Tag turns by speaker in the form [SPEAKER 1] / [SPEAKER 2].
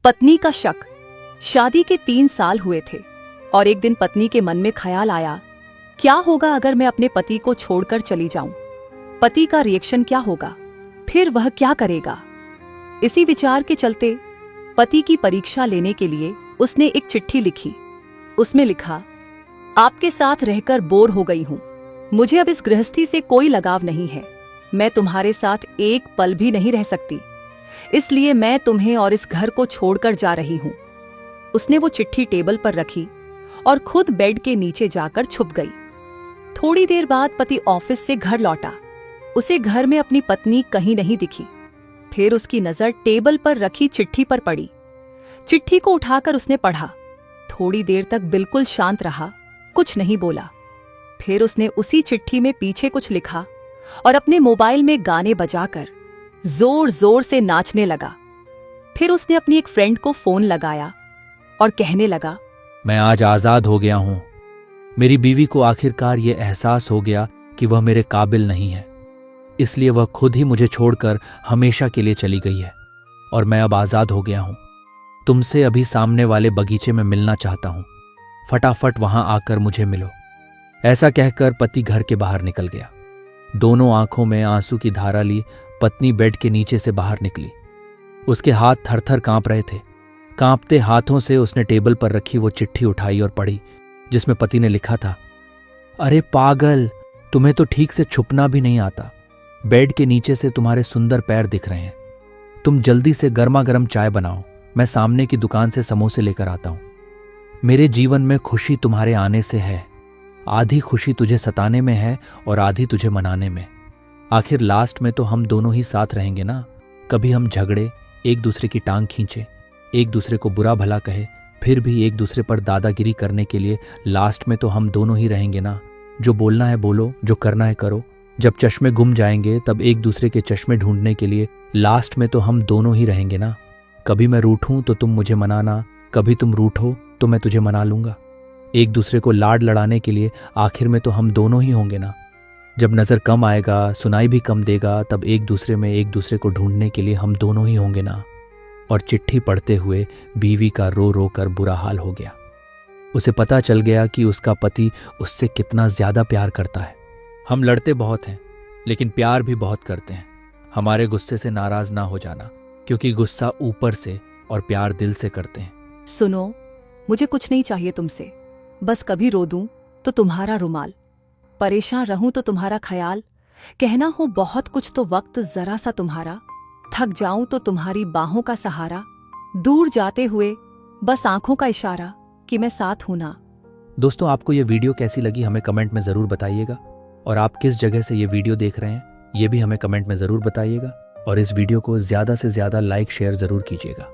[SPEAKER 1] पत्नी का शक। शादी के 3 साल हुए थे और एक दिन पत्नी के मन में ख्याल आया, क्या होगा अगर मैं अपने पति को छोड़कर चली जाऊं? पति का रिएक्शन क्या होगा? फिर वह क्या करेगा? इसी विचार के चलते पति की परीक्षा लेने के लिए उसने एक चिट्ठी लिखी। उसमें लिखा, आपके साथ रहकर बोर हो गई हूं। मुझे अब इस गृहस्थी से कोई लगाव नहीं है। मैं तुम्हारे साथ एक पल भी नहीं रह सकती, इसलिए मैं तुम्हें और इस घर को छोड़कर जा रही हूं। उसने वो चिट्ठी टेबल पर रखी और खुद बेड के नीचे जाकर छुप गई। थोड़ी देर बाद पति ऑफिस से घर लौटा। उसे घर में अपनी पत्नी कहीं नहीं दिखी। फिर उसकी नजर टेबल पर रखी चिट्ठी पर पड़ी। चिट्ठी को उठाकर उसने पढ़ा। थोड़ी देर तक बिल्कुल शांत रहा, कुछ नहीं बोला। फिर उसने उसी चिट्ठी में पीछे कुछ लिखा और अपने मोबाइल में गाने बजाकर जोर जोर से नाचने लगा। फिर उसने अपनी एक फ्रेंड को फोन लगाया और कहने लगा,
[SPEAKER 2] मैं आज आजाद हो गया हूं। मेरी बीवी को आखिरकार ये एहसास हो गया कि वह मेरे काबिल नहीं है, इसलिए वह खुद ही मुझे छोड़कर हमेशा के लिए चली गई है और मैं अब आजाद हो गया हूं। तुमसे अभी सामने वाले बगीचे में मिलना चाहता हूं। फटाफट वहां आकर मुझे मिलो। ऐसा कहकर पति घर के बाहर निकल गया। दोनों आंखों में आंसू की धारा ली पत्नी बेड के नीचे से बाहर निकली। उसके हाथ थरथर कांप रहे थे। कांपते हाथों से उसने टेबल पर रखी वो चिट्ठी उठाई और पढ़ी, जिसमें पति ने लिखा था, अरे पागल, तुम्हें तो ठीक से छुपना भी नहीं आता। बेड के नीचे से तुम्हारे सुंदर पैर दिख रहे हैं। तुम जल्दी से गर्मा गर्म चाय बनाओ, मैं सामने की दुकान से समोसे लेकर आता हूं। मेरे जीवन में खुशी तुम्हारे आने से है। आधी खुशी तुझे सताने में है और आधी तुझे मनाने में। आखिर लास्ट में तो हम दोनों ही साथ रहेंगे ना। कभी हम झगड़े, एक दूसरे की टांग खींचे, एक दूसरे को बुरा भला कहे, फिर भी एक दूसरे पर दादागिरी करने के लिए लास्ट में तो हम दोनों ही रहेंगे ना। जो बोलना है बोलो, जो करना है करो। जब चश्मे गुम जाएंगे तब एक दूसरे के चश्मे ढूंढने के लिए लास्ट में तो हम दोनों ही रहेंगे ना। कभी मैं रूठूं तो तुम मुझे मनाना, कभी तुम रूठो तो मैं तुझे मना लूंगा। एक दूसरे को लाड लड़ाने के लिए आखिर में तो हम दोनों ही होंगे ना। जब नजर कम आएगा, सुनाई भी कम देगा, तब एक दूसरे में एक दूसरे को ढूंढने के लिए हम दोनों ही होंगे ना। और चिट्ठी पढ़ते हुए बीवी का रो रो कर बुरा हाल हो गया। उसे पता चल गया कि उसका पति उससे कितना ज्यादा प्यार करता है। हम लड़ते बहुत हैं, लेकिन प्यार भी बहुत करते हैं। हमारे गुस्से से नाराज ना हो जाना, क्योंकि गुस्सा ऊपर से और प्यार दिल से करते हैं।
[SPEAKER 1] सुनो, मुझे कुछ नहीं चाहिए तुमसे। बस कभी रो दूं तो तुम्हारा रुमाल, परेशान रहूं तो तुम्हारा ख्याल, कहना हो बहुत कुछ तो वक्त जरा सा तुम्हारा, थक जाऊं तो तुम्हारी बाहों का सहारा, दूर जाते हुए बस आंखों का इशारा कि मैं साथ हूं ना।
[SPEAKER 2] दोस्तों, आपको ये वीडियो कैसी लगी हमें कमेंट में जरूर बताइएगा। और आप किस जगह से ये वीडियो देख रहे हैं ये भी हमें कमेंट में जरूर बताइएगा। और इस वीडियो को ज्यादा से ज्यादा लाइक शेयर जरूर कीजिएगा।